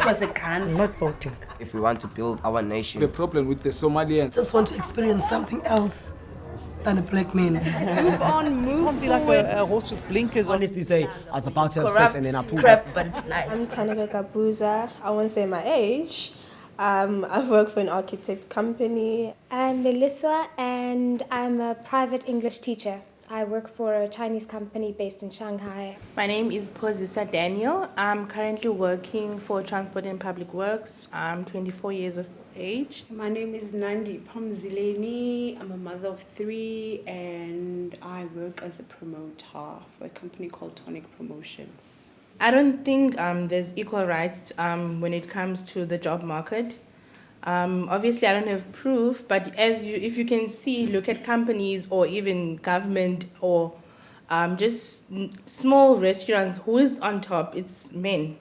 was a gun. I'm not voting. If we want to build our nation. The problem with the Somalians. Just want to experience something else than a black man. Move on, move Can't be like a horse with blinkers on. Honestly say, I was about to have Corrupt sex and then I pulled crap, up. but it's nice. I'm Tanika Kabuza. I won't say my age. I work for an architect company. I'm Melissa and I'm a private English teacher. I work for a Chinese company based in Shanghai. My name is Posisa Daniel. I'm currently working for Transport and Public Works. I'm 24 years of age. My name is Nandi Pamzileni. I'm a mother of 3 and I work as a promoter for a company called Tonic Promotions. I don't think there's equal rights when it comes to the job market. Obviously, I don't have proof, but if you can see, look at companies or even government or just small restaurants, who is on top? It's men.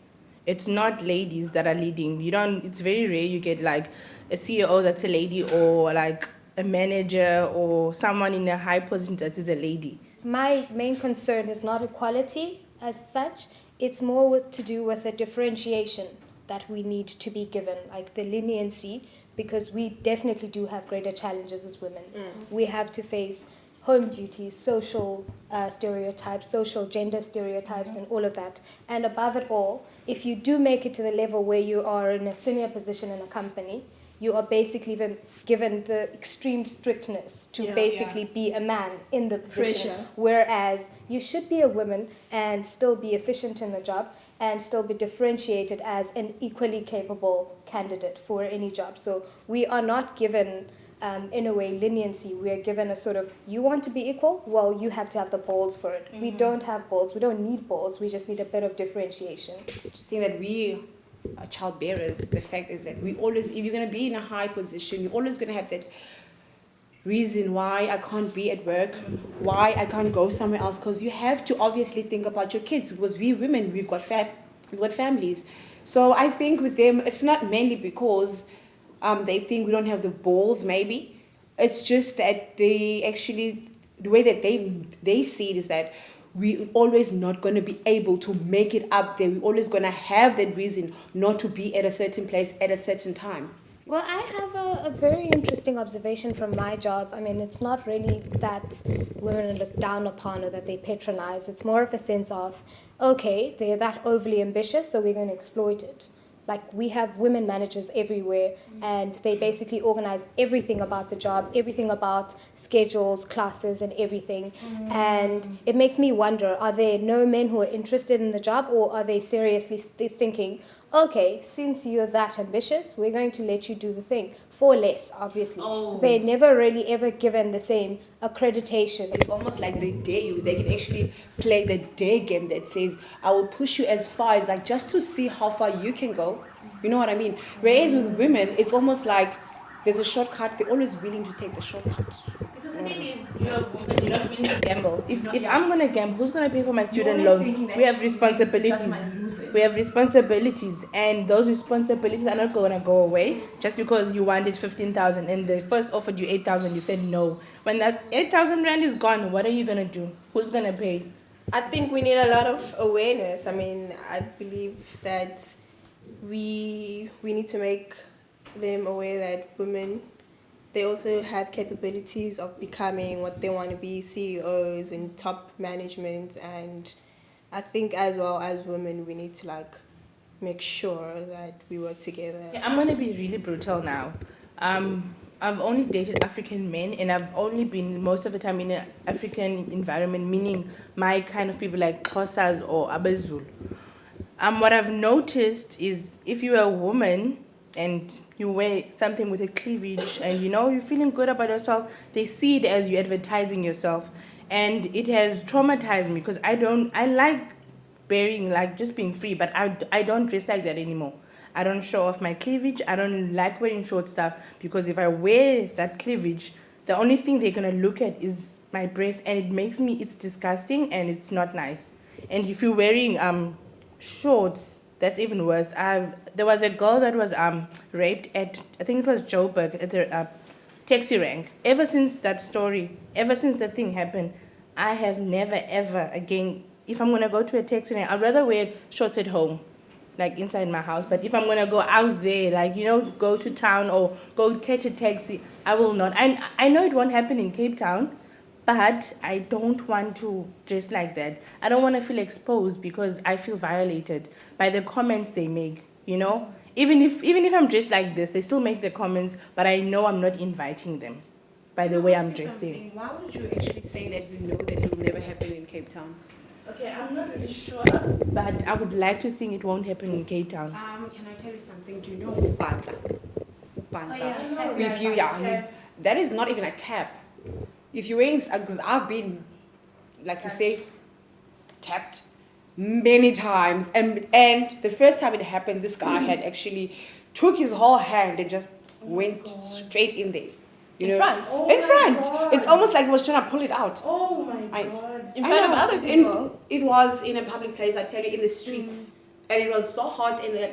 It's not ladies that are leading. It's very rare you get like a CEO that's a lady or like a manager or someone in a high position that is a lady. My main concern is not equality as such. It's more to do with the differentiation that we need to be given, like the leniency, because we definitely do have greater challenges as women. We have to face home duties, social stereotypes, social gender stereotypes, and all of that. And above it all, if you do make it to the level where you are in a senior position in a company, you are basically given the extreme strictness to be a man in the position. Pressure. Whereas you should be a woman and still be efficient in the job and still be differentiated as an equally capable candidate for any job. So we are not given, in a way, leniency. We are given a sort of, you want to be equal? Well, you have to have the balls for it. We don't have balls. We don't need balls. We just need a bit of differentiation. Saying that we are child bearers, the fact is that we always, if you're going to be in a high position, you're always going to have that reason why I can't be at work, why I can't go somewhere else, because you have to obviously think about your kids, because we women, we've got families. So I think with them, it's not mainly because they think we don't have the balls, maybe. It's just that they actually, the way that they see it is that we're always not going to be able to make it up there. We're always going to have that reason not to be at a certain place at a certain time. Well, I have a very interesting observation from my job. I mean, it's not really that women look down upon or that they patronize. It's more of a sense of, okay, they're that overly ambitious, so we're going to exploit it. Like, we have women managers everywhere, and they basically organize everything about the job, everything about schedules, classes, and everything. And it makes me wonder, are there no men who are interested in the job, or are they seriously thinking, okay, since you're that ambitious, we're going to let you do the thing for less, obviously. Because they're never really ever given the same accreditation. It's almost like they dare you. They can actually play the dare game that says, I will push you as far as, like, just to see how far you can go. You know what I mean? Whereas with women, it's almost like there's a shortcut. They're always willing to take the shortcut. Because the thing is, you're not willing to gamble. If I'm going to gamble, who's going to pay for my student loan? We have responsibilities. And those responsibilities are not going to go away just because you wanted 15,000 and they first offered you 8,000. You said no. When that 8,000 rand is gone, what are you going to do? Who's going to pay? I think we need a lot of awareness. I mean, I believe that we need to make them aware that women, they also have capabilities of becoming what they want to be, CEOs and top management. And I think as well as women, we need to make sure that we work together. Yeah, I'm going to be really brutal now. I've only dated African men, and I've only been most of the time in an African environment, meaning my kind of people like Xhosas or Abazul. What I've noticed is if you're a woman and you wear something with a cleavage and you're feeling good about yourself, they see it as you advertising yourself. And it has traumatized me because I like just being free, but I don't dress like that anymore. I don't show off my cleavage. I don't like wearing short stuff because if I wear that cleavage, the only thing they're going to look at is my breast, and it's disgusting and it's not nice. And if you're wearing shorts, that's even worse. There was a girl that was raped at, I think it was Joburg, at the taxi rank. Ever since that thing happened, I have never ever again, if I'm going to go to a taxi rank, I'd rather wear shorts at home. like inside my house. But if I'm gonna go out there, like go to town or go catch a taxi, I will not. I know it won't happen in Cape Town, but I don't want to dress like that. I don't want to feel exposed because I feel violated by the comments they make. Even if I'm dressed like this, they still make the comments, but I know I'm not inviting them by the way I'm dressing. Why would you actually say that you know that it will never happen in Cape Town? Okay, I'm not really sure, but I would like to think it won't happen in Cape Town. Can I tell you something? Do you know Banza? Banza. Oh, If you, that is not even a tap. If you're wearing, because I've been, like you say, tapped many times, and the first time it happened, this guy had actually took his whole hand and just went straight in there. In front? In front. It's almost like he was trying to pull it out. Oh my God. In front of other people? It was in a public place, I tell you, in the streets. And it was so hot, and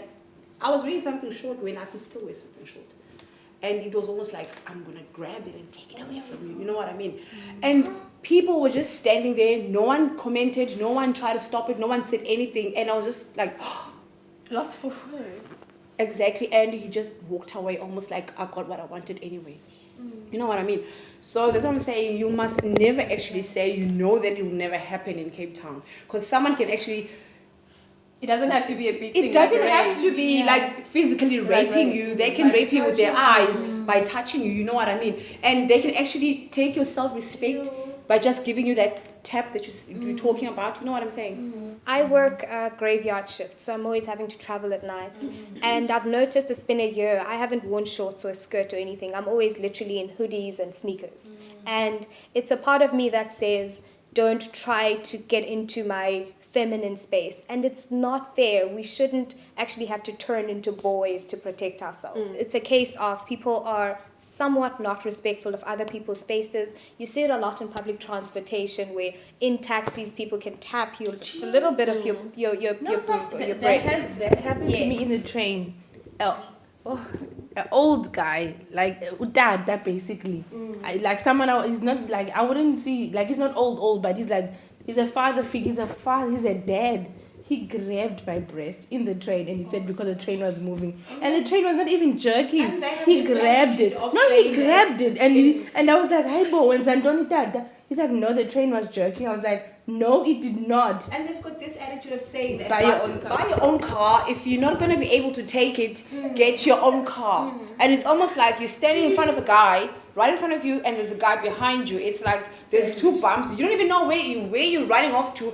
I was wearing something short when I could still wear something short. And it was almost like, I'm going to grab it and take it away from you. You know what I mean? And people were just standing there. No one commented. No one tried to stop it. No one said anything. And I was just like, Lost for words. exactly. And he just walked away almost like I got what I wanted anyway. You know what I mean? So that's what I'm saying. You must never actually say you know that it will never happen in Cape Town. Because someone can actually... It doesn't have to be a big thing. It doesn't like have to be like physically raping you. They can rape you with their eyes by touching you. You know what I mean? And they can actually take your self-respect by just giving you that tap that you're talking about. You know what I'm saying? I work a graveyard shift, so I'm always having to travel at night. And I've noticed it's been a year. I haven't worn shorts or a skirt or anything. I'm always literally in hoodies and sneakers. And it's a part of me that says, don't try to get into my feminine space. And it's not fair. We shouldn't actually have to turn into boys to protect ourselves. It's a case of people are somewhat not respectful of other people's spaces. You see it a lot in public transportation where in taxis people can tap you a little bit of your breast. That happened to me in the train. An old guy, like dad, basically. Like someone, he's not like, I wouldn't see, like he's not old, but he's a father figure, he's a dad. He grabbed my breast in the train and he said because the train was moving. And the train was not even jerking. He grabbed it. No, he grabbed it. And I was like, hi, Bo, and Santoni dad. He's like, no, the train was jerking. I was like, no, it did not. And they've got this attitude of saying that Buy your own car. Buy your own car. If you're not going to be able to take it, get your own car. And it's almost like you're standing in front of a guy, right in front of you, and there's a guy behind you. It's like there's two bumps. You don't even know where you're running off to.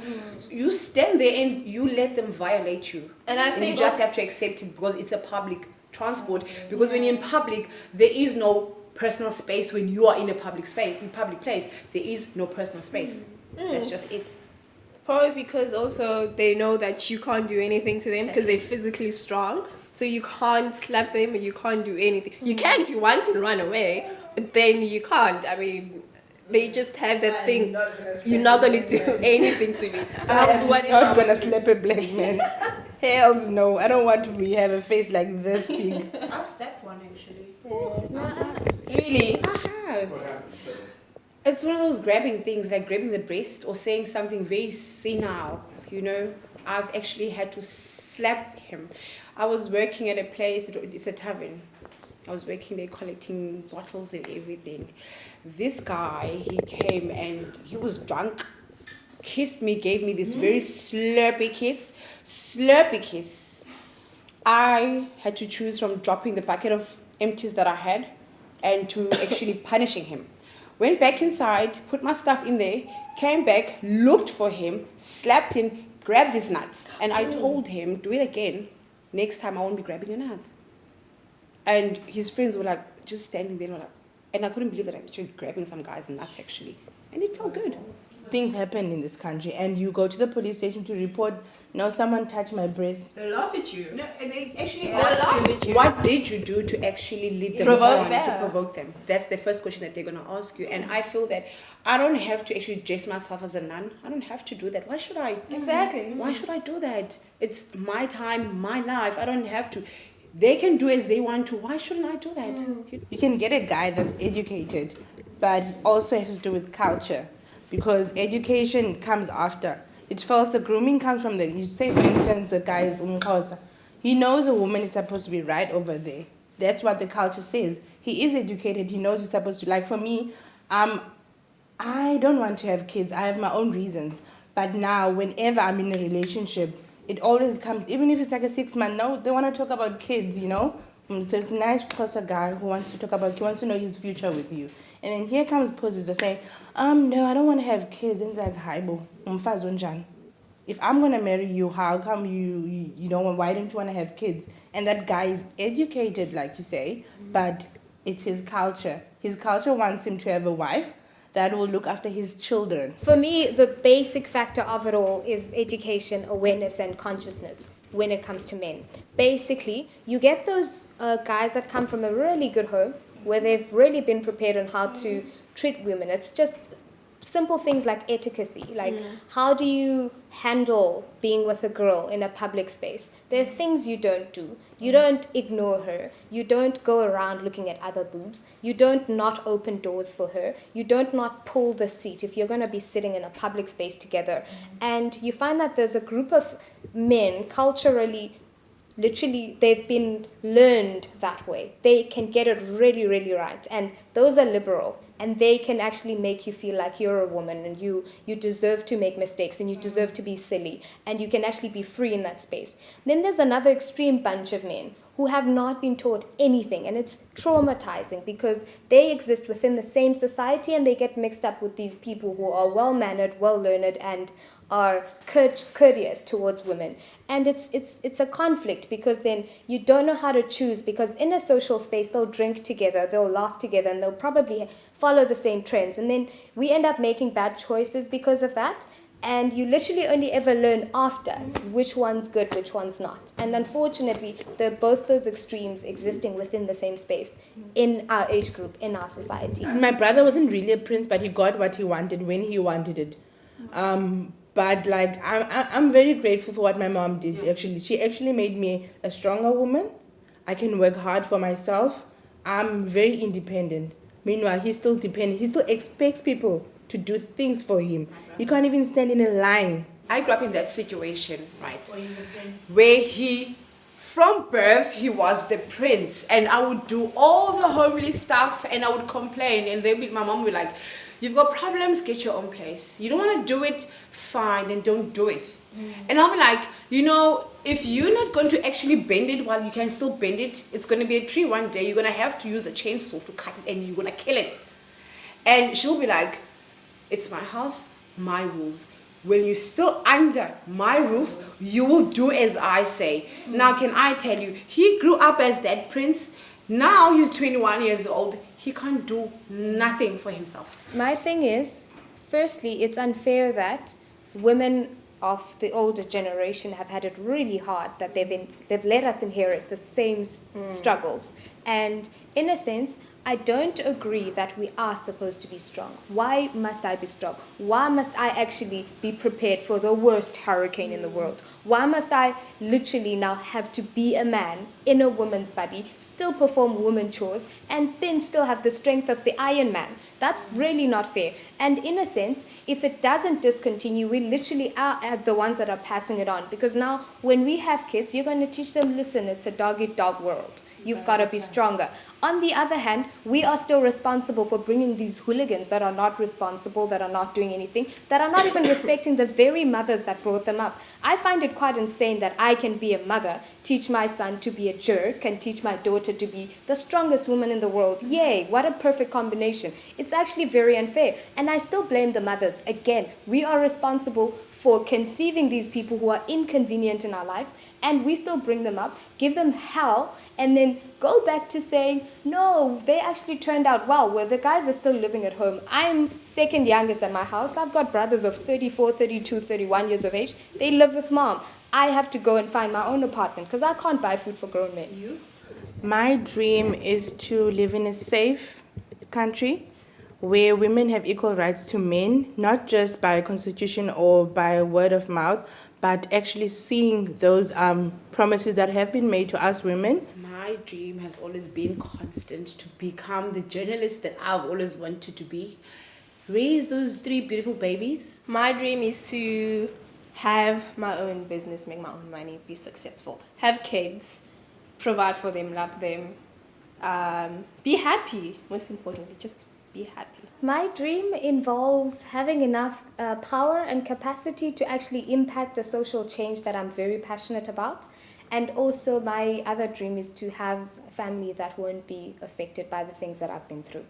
You stand there and you let them violate you. And I think you just have to accept it because it's a public transport. Because when you're in public, there is no personal space. When you are in a public space, in public place, there is no personal space. That's just it. Probably because also they know that you can't do anything to them because they're physically strong. So you can't slap them or you can't do anything. You can if you want to run away, but then you can't. I mean, they just have that thing. You're not going to do anything to me. So I'll do whatever. I'm not going to slap a black man. Hells no. I don't want to have a face like this big. I've slapped one actually. Really? I have. It's one of those grabbing things, like grabbing the breast or saying something very senile, you know. I've actually had to slap him. I was working at a place, it's a tavern. I was working there collecting bottles and everything. This guy, he came and he was drunk, kissed me, gave me this very slurpy kiss. Slurpy kiss. I had to choose from dropping the bucket of empties that I had and to actually punishing him. Went back inside, put my stuff in there, came back, looked for him, slapped him, grabbed his nuts. And I told him, do it again. Next time I won't be grabbing your nuts. And his friends were like, just standing there, like, and I couldn't believe that I was actually grabbing some guy's nuts actually. And it felt good. Things happen in this country and you go to the police station to report, no, someone touched my breast. They laugh at you. No, and they actually laugh at you. What did you do to actually lead them on to provoke them? That's the first question that they're going to ask you. And I feel that I don't have to actually dress myself as a nun. I don't have to do that. Why should I? Exactly. Why should I do that? It's my time, my life. I don't have to. They can do as they want to. Why shouldn't I do that? You can get a guy that's educated, but it also has to do with culture. Because education comes after. It feels the grooming comes from you say, for instance, the guy is Umxhosa. He knows a woman is supposed to be right over there. That's what the culture says. He is educated. He knows he's supposed to. Like for me, I don't want to have kids. I have my own reasons. But now, whenever I'm in a relationship, it always comes, even if it's like a 6 month, no, they want to talk about kids, you know? So it's a nice, closer guy who wants to talk about, he wants to know his future with you. And then here comes poses that say, no, I don't want to have kids. And it's like, hi, bo, umfazi onjani? If I'm going to marry you, how come you don't, why don't you want to have kids? And that guy is educated, like you say, but it's his culture. His culture wants him to have a wife that will look after his children. For me, the basic factor of it all is education, awareness, and consciousness when it comes to men. Basically, you get those guys that come from a really good home where they've really been prepared on how to treat women. It's just simple things like etiquette, like how do you handle being with a girl in a public space. There are things you don't do. You don't ignore her. You don't go around looking at other boobs. You don't not open doors for her. You don't not pull the seat if you're going to be sitting in a public space together. And you find that there's a group of men culturally, literally, they've been learned that way. They can get it really, really right. And those are liberal. And they can actually make you feel like you're a woman and you deserve to make mistakes and you deserve to be silly. And you can actually be free in that space. Then there's another extreme bunch of men who have not been taught anything. And it's traumatizing because they exist within the same society and they get mixed up with these people who are well-mannered, well-learned, and are courteous towards women. And it's a conflict because then you don't know how to choose, because in a social space they'll drink together, they'll laugh together, and they'll probably follow the same trends. And then we end up making bad choices because of that. And you literally only ever learn after which one's good, which one's not. And unfortunately, there are both those extremes existing within the same space in our age group, in our society. My brother wasn't really a prince, but he got what he wanted when he wanted it. But like I'm very grateful for what my mom did. Actually, she actually made me a stronger woman. I can work hard for myself. I'm very independent. Meanwhile, he's still dependent. He still expects people to do things for him. He can't even stand in a line. I grew up in that situation, right? Where from birth, he was the prince. And I would do all the homely stuff and I would complain. And then my mom would be like, you've got problems, get your own place. You don't want to do it, fine, then don't do it. And I'll be like, if you're not going to actually bend it while you can still bend it, it's going to be a tree one day. You're going to have to use a chainsaw to cut it and you're going to kill it. And she'll be like, it's my house, my rules. When you're still under my roof, you will do as I say. Now, can I tell you, he grew up as that prince. Now he's 21 years old. He can't do nothing for himself. My thing is, firstly, it's unfair that women of the older generation have had it really hard, that they've let us inherit the same struggles. And in a sense, I don't agree that we are supposed to be strong. Why must I be strong? Why must I actually be prepared for the worst hurricane in the world? Why must I literally now have to be a man in a woman's body, still perform woman chores, and then still have the strength of the Iron Man? That's really not fair. And in a sense, if it doesn't discontinue, we literally are the ones that are passing it on. Because now, when we have kids, you're going to teach them, listen, it's a dog-eat-dog world. You've got to be stronger. On the other hand, we are still responsible for bringing these hooligans that are not responsible, that are not doing anything, that are not even respecting the very mothers that brought them up. I find it quite insane that I can be a mother, teach my son to be a jerk, and teach my daughter to be the strongest woman in the world. Yay, what a perfect combination. It's actually very unfair. And I still blame the mothers. Again, we are responsible for conceiving these people who are inconvenient in our lives, and we still bring them up, give them hell, and then go back to saying, no, they actually turned out well, where the guys are still living at home. I'm second youngest at my house. I've got brothers of 34, 32, 31 years of age. They live with mom. I have to go and find my own apartment because I can't buy food for grown men. My dream is to live in a safe country where women have equal rights to men, not just by constitution or by word of mouth, but actually seeing those promises that have been made to us women. My dream has always been constant, to become the journalist that I've always wanted to be. Raise those 3 beautiful babies. My dream is to have my own business, make my own money, be successful, have kids, provide for them, love them, be happy. Most importantly, just be happy. My dream involves having enough power and capacity to actually impact the social change that I'm very passionate about. And also my other dream is to have a family that won't be affected by the things that I've been through.